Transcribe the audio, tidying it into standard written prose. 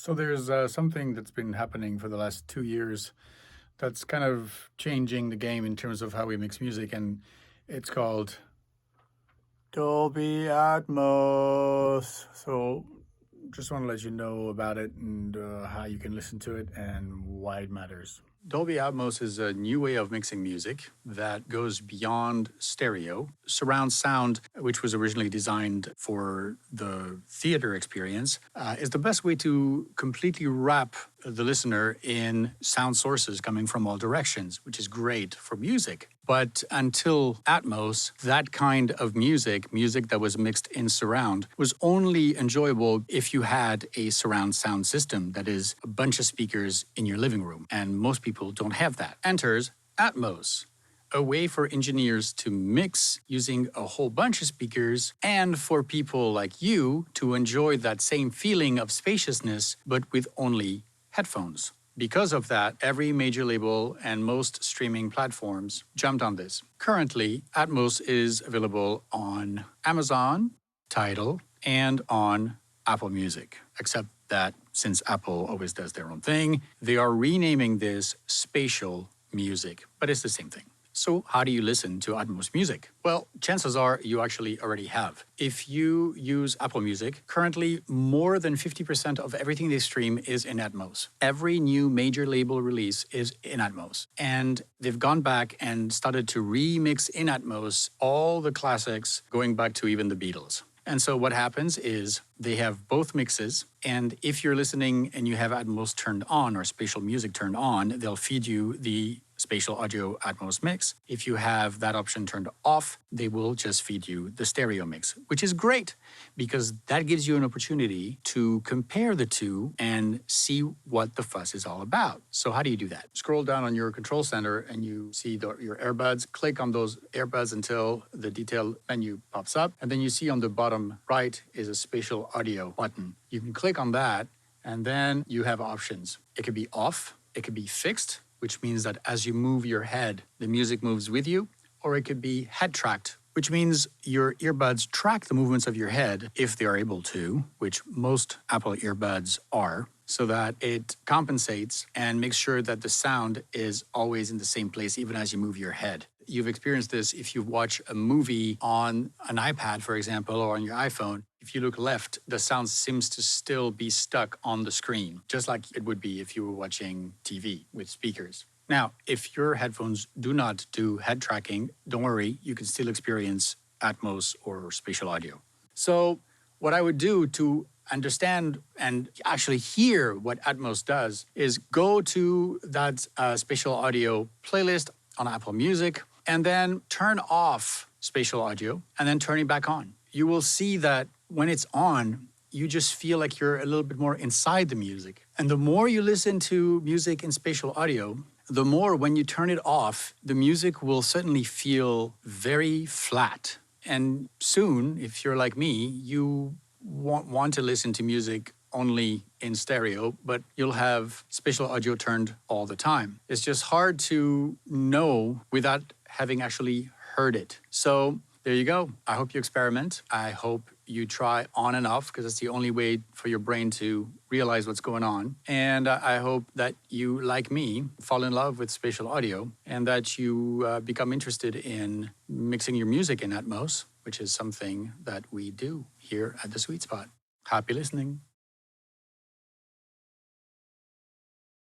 So there's something that's been happening for the last 2 years that's kind of changing the game in terms of how we mix music, and it's called Dolby Atmos. So just want to let you know about it and how you can listen to it and why it matters. Dolby Atmos is a new way of mixing music that goes beyond stereo. Surround sound, which was originally designed for the theater experience, is the best way to completely wrap the listener in sound sources coming from all directions, which is great for music. But until Atmos, that kind of music that was mixed in surround, was only enjoyable if you had a surround sound system, that is, a bunch of speakers in your living room. And most people don't have that. Enters Atmos, a way for engineers to mix using a whole bunch of speakers, and for people like you to enjoy that same feeling of spaciousness, but with only headphones. Because of that, every major label and most streaming platforms jumped on this. Currently, Atmos is available on Amazon, Tidal, and on Apple Music, except that since Apple always does their own thing, they are renaming this Spatial Music, but it's the same thing. So how do you listen to Atmos music? Well, chances are you actually already have. If you use Apple Music, currently more than 50% of everything they stream is in Atmos. Every new major label release is in Atmos. And they've gone back and started to remix in Atmos all the classics, going back to even the Beatles. And so what happens is they have both mixes, and if you're listening and you have Atmos turned on or spatial music turned on, they'll feed you the spatial audio Atmos mix. If you have that option turned off, they will just feed you the stereo mix, which is great because that gives you an opportunity to compare the two and see what the fuss is all about. So how do you do that? Scroll down on your control center and you see your earbuds. Click on those earbuds until the detail menu pops up. And then you see on the bottom right is a spatial audio button. You can click on that and then you have options. It could be off, it could be fixed, which means that as you move your head, the music moves with you, or it could be head tracked, which means your earbuds track the movements of your head if they are able to, which most Apple earbuds are, so that it compensates and makes sure that the sound is always in the same place even as you move your head. You've experienced this if you watch a movie on an iPad, for example, or on your iPhone. If you look left, the sound seems to still be stuck on the screen, just like it would be if you were watching TV with speakers. Now, if your headphones do not do head tracking, don't worry, you can still experience Atmos or spatial audio. So what I would do to understand and actually hear what Atmos does is go to that spatial audio playlist on Apple Music and then turn off spatial audio and then turn it back on. You will see that when it's on, you just feel like you're a little bit more inside the music. And the more you listen to music in spatial audio, the more when you turn it off, the music will suddenly feel very flat. And soon, if you're like me, you won't want to listen to music only in stereo, but you'll have spatial audio turned all the time. It's just hard to know without having actually heard it. So there you go. I hope you experiment. I hope you try on and off because it's the only way for your brain to realize what's going on. And I hope that you, like me, fall in love with spatial audio and that you become interested in mixing your music in Atmos, which is something that we do here at The Sweet Spot. Happy listening.